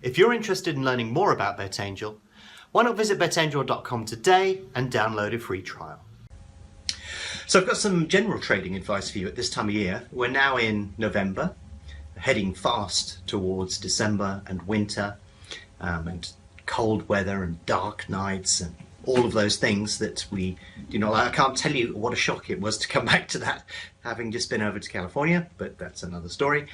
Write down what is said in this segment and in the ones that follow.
If you're interested in learning more about BetAngel, why not visit betangel.com today and download a free trial. So I've got some general trading advice for you at this time of year. We're now in November, heading fast towards December and winter, and cold weather and dark nights and all of those things that we do not like. I can't tell you what a shock it was to come back to that, having just been over to California, but that's another story.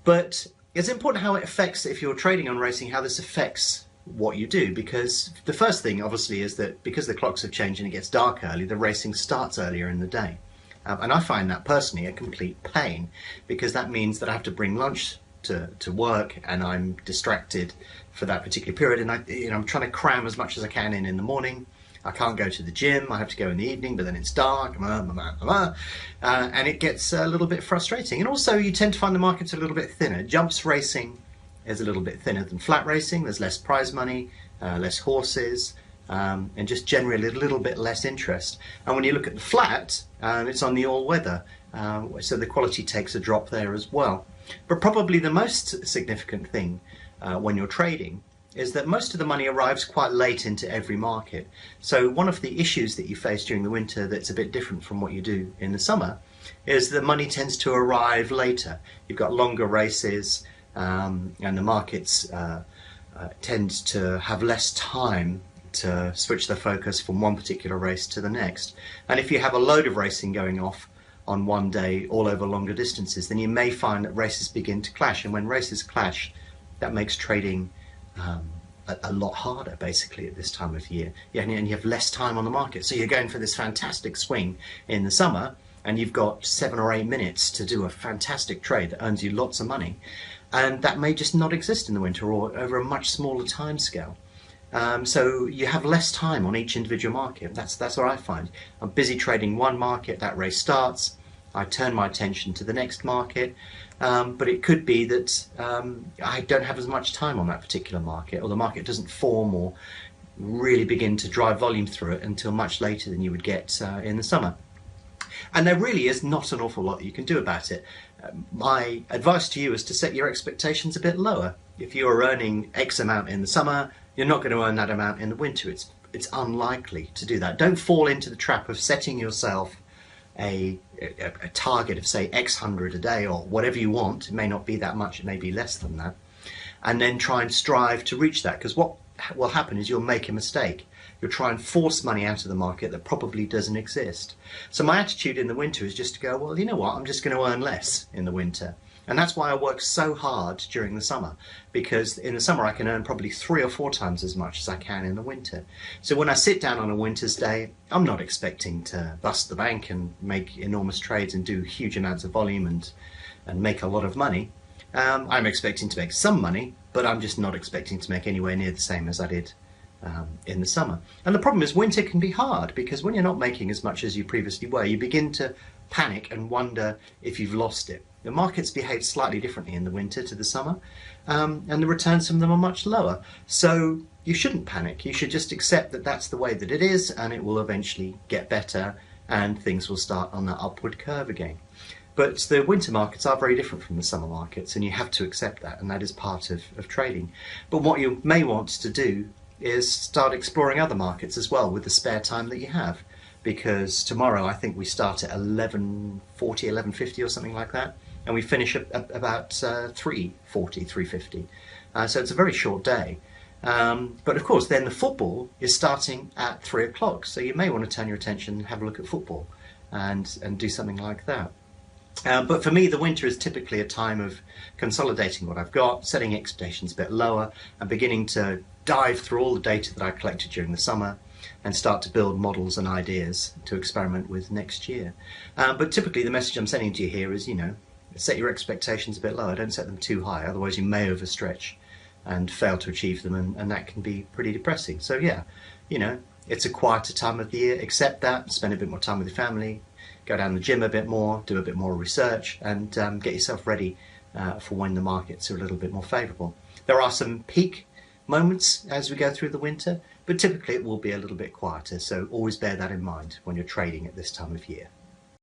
But it's important how it affects, if you're trading on racing, how this affects what you do, because the first thing obviously is that because the clocks have changed and it gets dark early, the racing starts earlier in the day. And I find that personally a complete pain, because that means that I have to bring lunch to work and I'm distracted for that particular period, and I'm trying to cram as much as I can in the morning. I can't go to the gym, I have to go in the evening, but then it's dark, and it gets a little bit frustrating. And also you tend to find the markets a little bit thinner. Jumps racing is a little bit thinner than flat racing. There's less prize money, less horses, and just generally a little bit less interest. And when you look at the flat, it's on the all-weather, so the quality takes a drop there as well. But probably the most significant thing when you're trading is that most of the money arrives quite late into every market. So one of the issues that you face during the winter that's a bit different from what you do in the summer is that money tends to arrive later. You've got longer races, and the markets tend to have less time to switch their focus from one particular race to the next. And if you have a load of racing going off on one day all over longer distances, then you may find that races begin to clash. And when races clash, that makes trading a lot harder basically at this time of year. Yeah, and you have less time on the market. So you're going for this fantastic swing in the summer and you've got 7 or 8 minutes to do a fantastic trade that earns you lots of money. And that may just not exist in the winter or over a much smaller time scale. So you have less time on each individual market. That's what I find. I'm busy trading one market, that race starts, I turn my attention to the next market, but it could be that I don't have as much time on that particular market, or the market doesn't form or really begin to drive volume through it until much later than you would get in the summer. And there really is not an awful lot that you can do about it. My advice to you is to set your expectations a bit lower. If you are earning X amount in the summer, you're not going to earn that amount in the winter. It's unlikely to do that. Don't fall into the trap of setting yourself a target of say X hundred a day or whatever you want. It may not be that much, it may be less than that, and then try and strive to reach that, because what will happen is you'll make a mistake. You'll try and force money out of the market that probably doesn't exist. So my attitude in the winter is just to go, well, you know what, I'm just going to earn less in the winter. And that's why I work so hard during the summer, because in the summer I can earn probably 3 or 4 times as much as I can in the winter. So when I sit down on a winter's day, I'm not expecting to bust the bank and make enormous trades and do huge amounts of volume and make a lot of money. I'm expecting to make some money, but I'm just not expecting to make anywhere near the same as I did in the summer. And the problem is winter can be hard, because when you're not making as much as you previously were, you begin to panic and wonder if you've lost it. The markets behave slightly differently in the winter to the summer, and the returns from them are much lower. So you shouldn't panic. You should just accept that that's the way that it is, and it will eventually get better and things will start on that upward curve again. But the winter markets are very different from the summer markets, and you have to accept that, and that is part of trading. But what you may want to do is start exploring other markets as well with the spare time that you have, because tomorrow I think we start at 11:40, 11:50 or something like that, and we finish at about 3:40, 3:50. So it's a very short day. But of course then the football is starting at 3 o'clock, so you may want to turn your attention and have a look at football and do something like that. But for me, the winter is typically a time of consolidating what I've got, setting expectations a bit lower, and beginning to dive through all the data that I collected during the summer and start to build models and ideas to experiment with next year. But typically the message I'm sending to you here is, set your expectations a bit lower, don't set them too high, otherwise you may overstretch and fail to achieve them, and that can be pretty depressing. So yeah, it's a quieter time of the year, accept that, spend a bit more time with your family, go down the gym a bit more, do a bit more research, and get yourself ready for when the markets are a little bit more favourable. There are some peak moments as we go through the winter, but typically it will be a little bit quieter, so always bear that in mind when you're trading at this time of year.